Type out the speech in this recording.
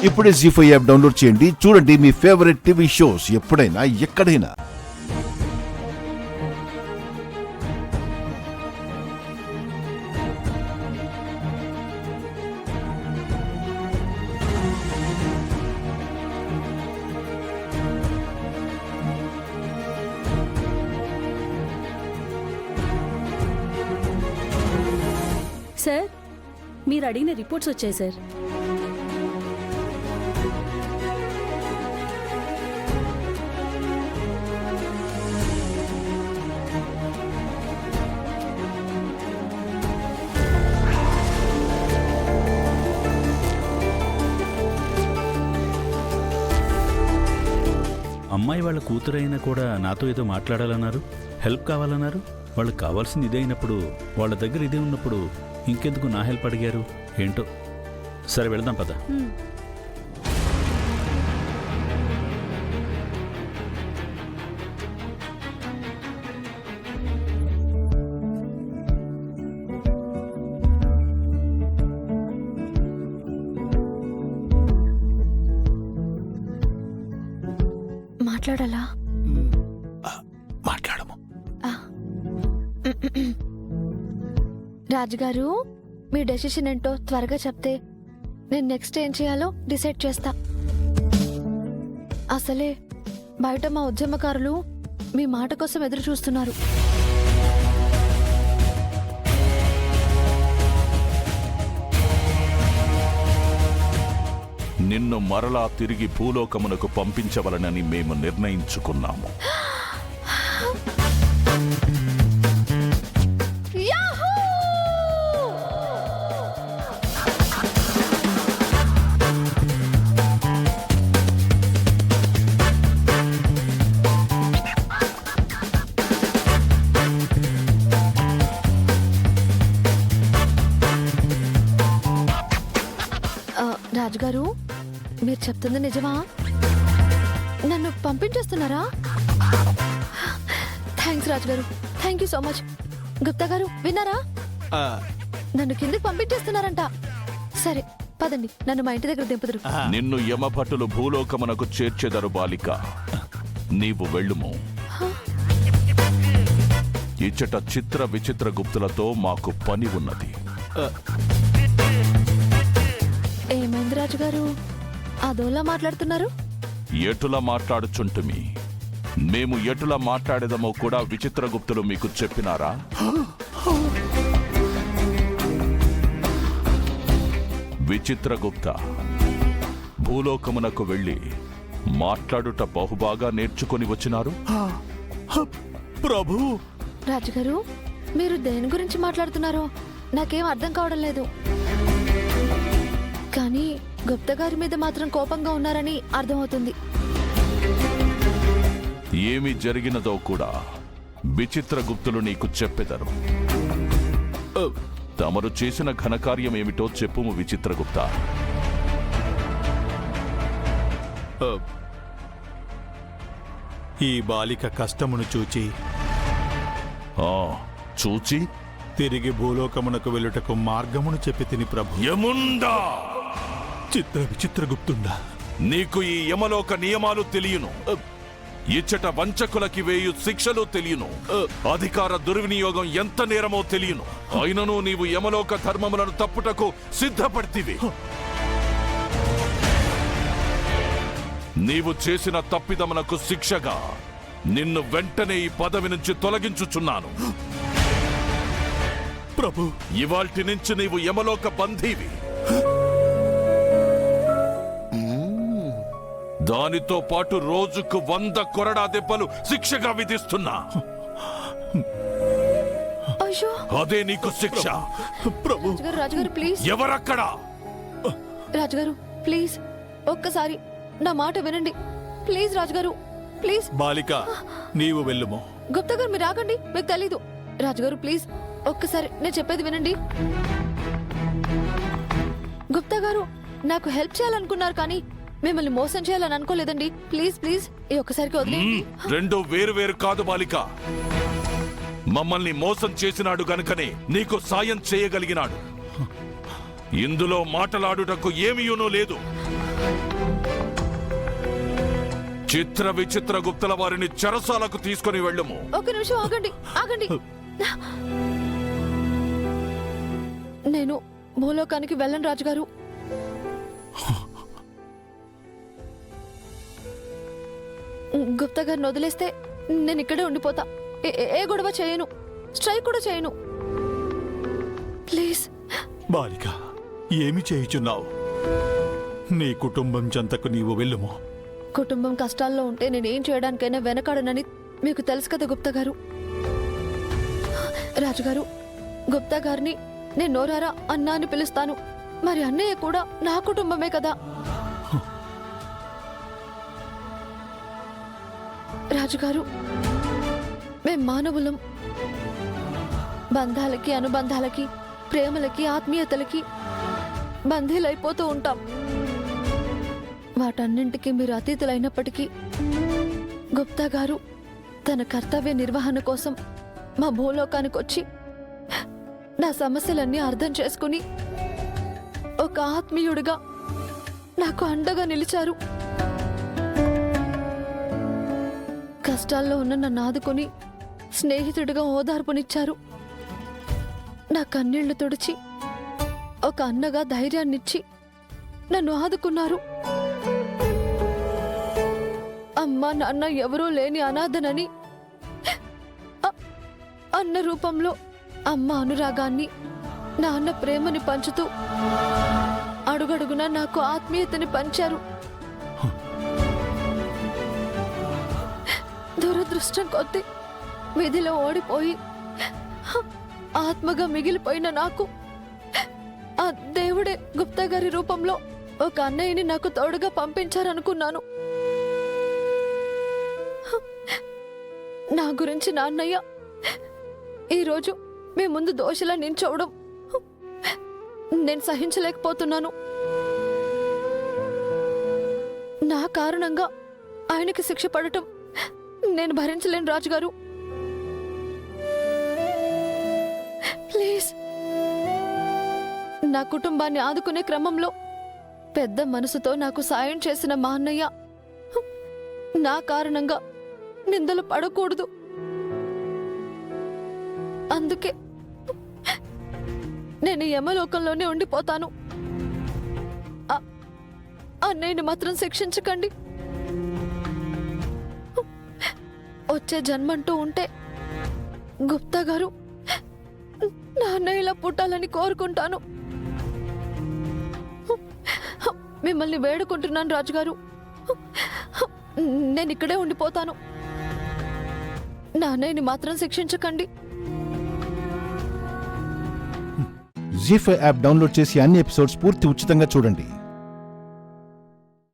ఇప్పుడే జీ5 app download చేయండి. చూడండి మీ ఫేవరెట్ టీవీ షోస్ ఎప్పుడైనా ఎక్కడైనా. సార్, మీరు అడిగిన రిపోర్ట్స్ వచ్చాయి సార్. అమ్మాయి వాళ్ళ కూతురైనా కూడా నాతో ఏదో మాట్లాడాలన్నారు, హెల్ప్ కావాలన్నారు. వాళ్ళకి కావాల్సింది ఇదే అయినప్పుడు, వాళ్ళ దగ్గర ఇదే ఉన్నప్పుడు ఇంకెందుకు నా హెల్ప్ అడిగారు ఏంటో. సరే వెళదాం పద. మాట్లాడాలా? మాట్లాడము. రాజుగారు, మీ డెసిషన్ ఏంటో త్వరగా చెప్తే నేను నెక్స్ట్ ఏం చేయాలో డిసైడ్ చేస్తా. అసలే బయట మా ఉద్యమకారులు మీ మాట కోసం ఎదురు చూస్తున్నారు. నిన్ను మరలా తిరిగి భూలోకమునకు పంపించవలనని మేము నిర్ణయించుకున్నాము. రాజుగారు, మీరు చెప్తుంది నిజమా? నన్ను పంపించేస్తున్నారా? థ్యాంక్స్ రాజుగారు, thank you so much. Gupta గారు విన్నారా? నన్ను కిందకి పంపించేస్తున్నారంట. సరే పదండి, నన్ను మా ఇంటి దగ్గర దింపుదురు. నిన్ను యమభటులు భూలోకమునకు చేర్చెదరు బాలిక. నీవు వెళ్ళుము. ఇచ్చట చిత్ర విచిత్ర గుప్తులతో మాకు పని ఉన్నది. ఏమైంది రాజుగారు, అదోలా మాట్లాడుతున్నారు? ఎటులా మాట్లాడుచుంటుమి? మేము ఎటులా మాట్లాడేదమో కూడా విచిత్ర గుప్తులు మీకు చెప్పినారా? విచిత్రగుప్త భూలోకమునకు వెళ్ళి మాట్లాడుట బహుబాగా నేర్చుకొని వచ్చినారు. ప్రభు. రాజుగారు, మీరు దేని గురించి మాట్లాడుతున్నారో నాకేం అర్థం కావడం లేదు. కానీ గుప్తా గారి మీద మాత్రం కోపంగా ఉన్నారని అర్థమవుతుంది. ఏమి జరిగినదో కూడా విచిత్ర గుప్తులు నీకు చెప్పెదరు. తమరు చేసిన ఘనకార్యం ఏమిటో చెప్పుము విచిత్రగుప్త. ఈ బాలిక కష్టమును చూచి చూచి తిరిగి భూలోకమునకు వెళ్ళుటకు మార్గమును చెప్పి తిని ప్రభు. యముండా! చిత్ర విచిత్రగుప్తుండా, నీకు ఈ యమలోక నియమాలు తెలియను. ఇచ్చట వంచకులకి వేయు శిక్షలు తెలియను. అధికార దుర్వినియోగం ఎంత నేరమో తెలియను. అయినను నీవు యమలోక ధర్మములను తప్పుటకు సిద్ధపడితివి. నీవు చేసిన తప్పిదమునకు శిక్షగా నిన్ను వెంటనే ఈ పదవి నుంచి తొలగించుచున్నాను. ప్రభు, ఇవాల్టి నుంచి నీవు యమలోక బంధీవి. దానితో పాటు రోజుకు 100 కొరడా దెబ్బలు శిక్షగా విధిస్తున్నా. అయ్యో, అదే నీకు శిక్ష. ప్రభు. రాజుగారు ప్లీజ్. ఎవరక్కడా? రాజుగారు ప్లీజ్, ఒక్కసారి నా మాట వినండి ప్లీజ్. రాజుగారు ప్లీజ్. బాలిక, నీవు వెళ్ళుము. గుప్తా గారు మీరు ఆగండి, మీకు తెలీదు. రాజుగారు ప్లీజ్, ఒక్కసారి నేను చెప్పేది వినండి. గుప్తా గారు నాకు హెల్ప్ చేయాలనుకున్నారు, కానీ మిమ్మల్ని మోసం చేయాలని అనుకోలేదండి. ప్లీజ్ ప్లీజ్, ఈ ఒక్కసారికి వదిలేయండి. రెండు వేరు వేరు కాదు బాలిక. మమ్మల్ని మోసం చేసినాడు గనుకనే నీకు సాయం చేయగలిగినాడు. ఇందులో మాటలాడుటకు ఏమీయూనూ లేదు. చిత్ర విచిత్ర గుప్తల వారిని చెరసాలకు తీసుకుని వెళ్ళుము. ఒక నిమిషం ఆగండి, ఆగండి. నేను భూలోకానికి వెళ్ళను రాజుగారు. గుప్తా గారిని వదిలేస్తే నేను ఇక్కడే ఉండిపోతా. ఏ గొడవ చేయను, స్ట్రైక్ కూడా చేయను. ప్లీజ్. బాలిక, ఏమి చేయుచున్నావు? నీ కుటుంబం చెంతకు నీవు వెళ్ళుము. కుటుంబం కష్టాల్లో ఉంటే నేనేం చేయడానికైనా వెనకాడనని మీకు తెలుసు కదా గుప్తా గారు. రాజుగారు, గుప్తా గారిని నేను నోరారా అన్నా అని పిలుస్తాను. మరి అన్నయ్య కూడా నా కుటుంబమే కదా. రాజుగారు, మేం మానవులం. బంధాలకి, అనుబంధాలకి, ప్రేమలకి, ఆత్మీయతలకి బంధీలైపోతూ ఉంటాం. వాటన్నింటికి మీరు అతీతులైనప్పటికీ గుప్తా గారు తన కర్తవ్య నిర్వహణ కోసం మా భూలోకానికి వచ్చి నా సమస్యలన్నీ అర్థం చేసుకుని ఒక ఆత్మీయుడిగా నాకు అండగా నిలిచారు. కష్టాల్లో ఉన్న నన్ను ఆదుకొని స్నేహితుడిగా ఓదార్పునిచ్చారు. నా కన్నీళ్లు తుడిచి ఒక అన్నగా ధైర్యాన్నిచ్చి నన్ను ఆదుకున్నారు. అమ్మ నాన్న ఎవరూ లేని అనాథనని అన్న రూపంలో అమ్మ అనురాగాన్ని, నాన్న ప్రేమని పంచుతూ అడుగడుగునా నాకు ఆత్మీయతని పంచారు. దురదృష్టం కొద్దీ విధిలో ఓడిపోయి ఆత్మగా మిగిలిపోయిన నాకు ఆ దేవుడే గుప్తా గారి రూపంలో ఒక అన్నయ్యని నాకు తోడుగా పంపించారనుకున్నాను. నా గురించి నా అన్నయ్య ఈరోజు మీ ముందు దోషిలా నించోవడం నేను సహించలేకపోతున్నాను. నా కారణంగా ఆయనకి శిక్ష పడటం నేను భరించలేను రాజుగారు. ప్లీజ్, నా కుటుంబాన్ని ఆదుకునే క్రమంలో పెద్ద మనసుతో నాకు సాయం చేసిన మా అన్నయ్య నా కారణంగా నిందలు పడకూడదు. అందుకే నేను యమలోకంలోనే ఉండిపోతాను. అన్నయ్యని మాత్రం శిక్షించకండి. వచ్చే జన్మంటూ ఉంటే గుప్తా గారు నా అన్నయ్యలా పుట్టాలని కోరుకుంటాను. మిమ్మల్ని వేడుకుంటున్నాను రాజుగారు. నేను ఇక్కడే ఉండిపోతాను. నా అన్నయ్యని మాత్రం శిక్షించకండి. జీ5 యాప్ డౌన్లోడ్ చేసి అన్ని ఎపిసోడ్స్ పూర్తి ఉచితంగా చూడండి.